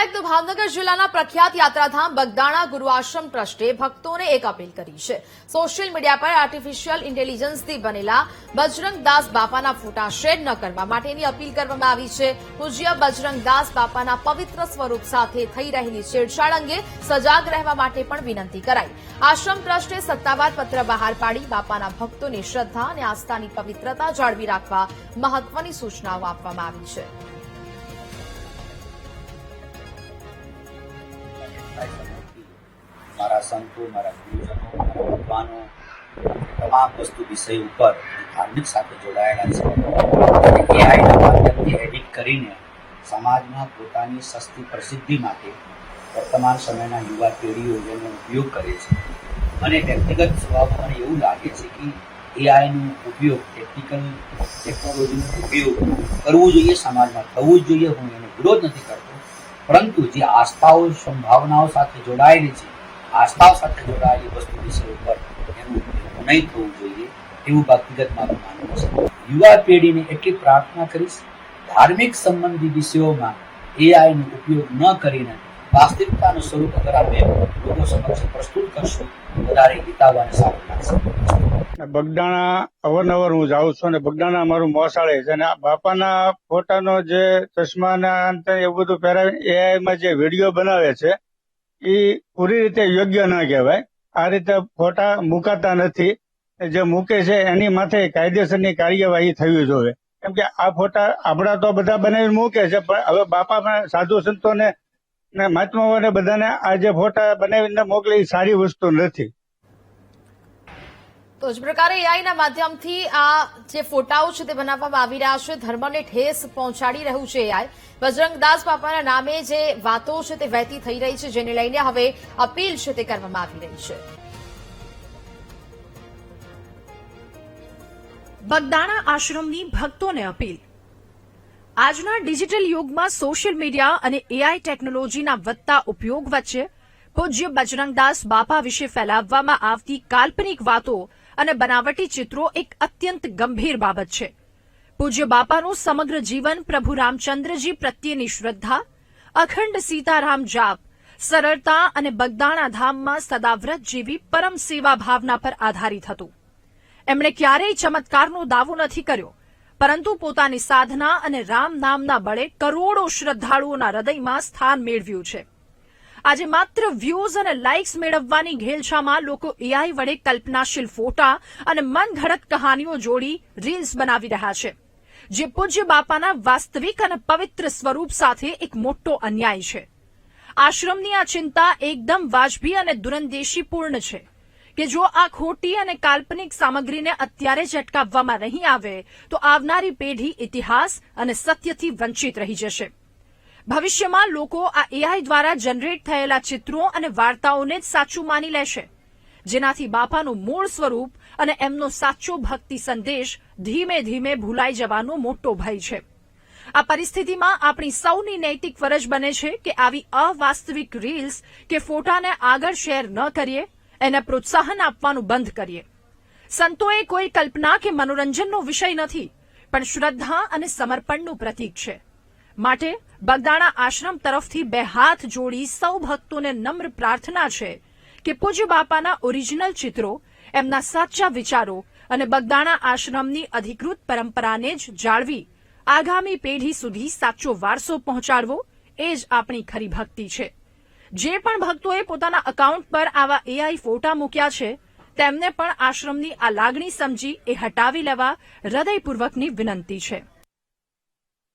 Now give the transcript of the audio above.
એક તો ભાવનગર જિલ્લાના પ્રખ્યાત યાત્રાધામ બગદાણા ગુરુ આશ્રમ ટ્રસ્ટે ભક્તોને એક અપીલ કરી છે। સોશિયલ મીડિયા પર આર્ટિફિશિયલ ઇન્ટેલિજન્સથી બનેલા બજરંગદાસ બાપાના ફોટા શેર ન કરવા માટેની અપીલ કરવામાં આવી છે। પૂજ્ય બજરંગદાસ બાપાના પવિત્ર સ્વરૂપ સાથે થઈ રહેલી છેડછાડ અંગે સજાગ રહેવા માટે પણ વિનંતી કરાઈ। આશ્રમ ટ્રસ્ટે સત્તાવાર પત્ર બહાર પાડી બાપાના ભક્તોની શ્રદ્ધા અને આસ્થાની પવિત્રતા જાળવી રાખવા મહત્વની સૂચનાઓ આપવામાં આવી છે। મારા સંતો, મારા ગુરુજનો, મારા ભગવાનો તમામ વસ્તુ વિષય ઉપર ધાર્મિક સાથે જોડાયેલા છે। એઆઈના માધ્યમથી એડિટ કરીને સમાજમાં પોતાની સસ્તી પ્રસિદ્ધિ માટે વર્તમાન સમયના યુવા પેઢીઓ જેનો ઉપયોગ કરે છે અને વ્યક્તિગત સ્વભાવમાં મને એવું લાગે છે કે એઆઈનો ઉપયોગ ટેકનોલોજીનો ઉપયોગ કરવો જોઈએ, સમાજમાં થવું જ જોઈએ। હું એનો વિરોધ નથી કરતો, પરંતુ જે આસ્થાઓ સંભાવનાઓ સાથે જોડાયેલી છે, આસ્થાઓ સાથે જોડાયેલી વસ્તુ વિષય ઉપર એનું ઉપયોગ નહીં થવું જોઈએ એવું વ્યક્તિગત મારું માનવું છે। યુવા પેઢીને એટલી પ્રાર્થના કરીશ, ધાર્મિક સંબંધી વિષયોમાં એઆઈનો ઉપયોગ ન કરીને વાસ્તવિકતાનું સ્વરૂપ અગર આપણે લોકો સમક્ષ પ્રસ્તુત કરશું વધારે હિતાવ અને સારું લાગશે। બગદાણા અવારનવાર હું જાઉં છું અને બગદાણા અમારું મોસાળે છે અને બાપાના ફોટાનો જે ચશ્માના અંતે એવું બધું પહેરાવીને એઆઈમાં જે વિડીયો બનાવે છે એ પૂરી રીતે યોગ્ય ન કહેવાય। આ રીતે ફોટા મુકાતા નથી, જે મૂકે છે એની માથે કાયદેસરની કાર્યવાહી થવી જોઈએ, કેમ કે આ ફોટા આપણા તો બધા બનાવીને મૂકે છે, પણ હવે બાપા સાધુ સંતોને મહાત્માઓને બધાને આ જે ફોટા બનાવીને મોકલે એ સારી વસ્તુ નથી। તો જ પ્રકારે એઆઈના માધ્યમથી આ જે ફોટાઓ છે તે બનાવવામાં આવી રહ્યા છે, ધર્મને ઠેસ પહોંચાડી રહ્યું છે એઆઈ। બજરંગદાસ બાપાના નામે જે વાતો છે તે વહેતી થઈ રહી છે, જેને લઈને હવે અપીલ છે તે કરવામાં આવી રહી છે। બગદાણા આશ્રમની ભક્તોને અપીલ। આજના ડિજિટલ યુગમાં સોશિયલ મીડિયા અને એઆઈ ટેકનોલોજીના વધતા ઉપયોગ વચ્ચે પૂજ્ય બજરંગદાસ બાપા વિશે ફેલાવવામાં આવતી કાલ્પનિક વાતો અને બનાવટી ચિત્રો એક અત્યંત ગંભીર બાબત છે। પૂજ્ય બાપાનું સમગ્ર જીવન પ્રભુ રામચંદ્રજી પ્રત્યેની શ્રદ્ધા, અખંડ સીતારામ જાપ, સરળતા અને બગદાણા ધામમાં સદાવ્રત જેવી પરમ સેવા ભાવના પર આધારિત હતું। એમણે ક્યારેય ચમત્કારનો દાવો નથી કર્યો, પરંતુ પોતાની સાધના અને રામ નામના બળે કરોડો શ્રદ્ધાળુઓના હૃદયમાં સ્થાન મેળવ્યું છે। આજે માત્ર વ્યૂઝ અને લાઇક્સ મેળવવાની ઘેલછામાં લોકો એઆઈ વડે કલ્પનાશીલ ફોટા અને મનઘડત કહાનીઓ જોડી રીલ્સ બનાવી રહ્યા છે, જે પૂજ્ય બાપાના વાસ્તવિક અને પવિત્ર સ્વરૂપ સાથે એક મોટો અન્યાય છે। આશ્રમની આ ચિંતા એકદમ વાજબી અને દુરંદેશીપૂર્ણ છે કે જો આ ખોટી અને કાલ્પનિક સામગ્રીને અત્યારે જ અટકાવવામાં નહીં આવે તો આવનારી પેઢી ઇતિહાસ અને સત્યથી વંચિત રહી જશે। ભવિષ્યમાં લોકો આ એઆઈ દ્વારા જનરેટ થયેલા ચિત્રો અને વાર્તાઓને જ સાચું માની લેશે, જેનાથી બાપાનું મૂળ સ્વરૂપ અને એમનો સાચો ભક્તિ સંદેશ ધીમે ધીમે ભૂલાઈ જવાનો મોટો ભય છે। આ પરિસ્થિતિમાં આપણી સૌની નૈતિક ફરજ બને છે કે આવી અવાસ્તવિક રીલ્સ કે ફોટાને આગળ શેર ન કરીએ, એને પ્રોત્સાહન આપવાનું બંધ કરીએ। સંતોએ કોઈ કલ્પના કે મનોરંજનનો વિષય નથી, પણ શ્રદ્ધા અને સમર્પણનું પ્રતીક છે। માટે બગદાણા આશ્રમ તરફથી બે હાથ જોડી સૌ ભક્તોને નમ્ર પ્રાર્થના છે કે પૂજ્ય બાપાના ઓરિજિનલ ચિત્રો, એમના સાચા વિચારો અને બગદાણા આશ્રમની અધિકૃત પરંપરાને જ જાળવી આગામી પેઢી સુધી સાચો વારસો પહોંચાડવો એ જ આપણી ખરી ભક્તિ છે। જે પણ ભક્તોએ પોતાના એકાઉન્ટ પર આવા એઆઈ ફોટા મૂક્યા છે તેમને પણ આશ્રમની આ લાગણી સમજી એ હટાવી લેવા હૃદયપૂર્વકની વિનંતી છે।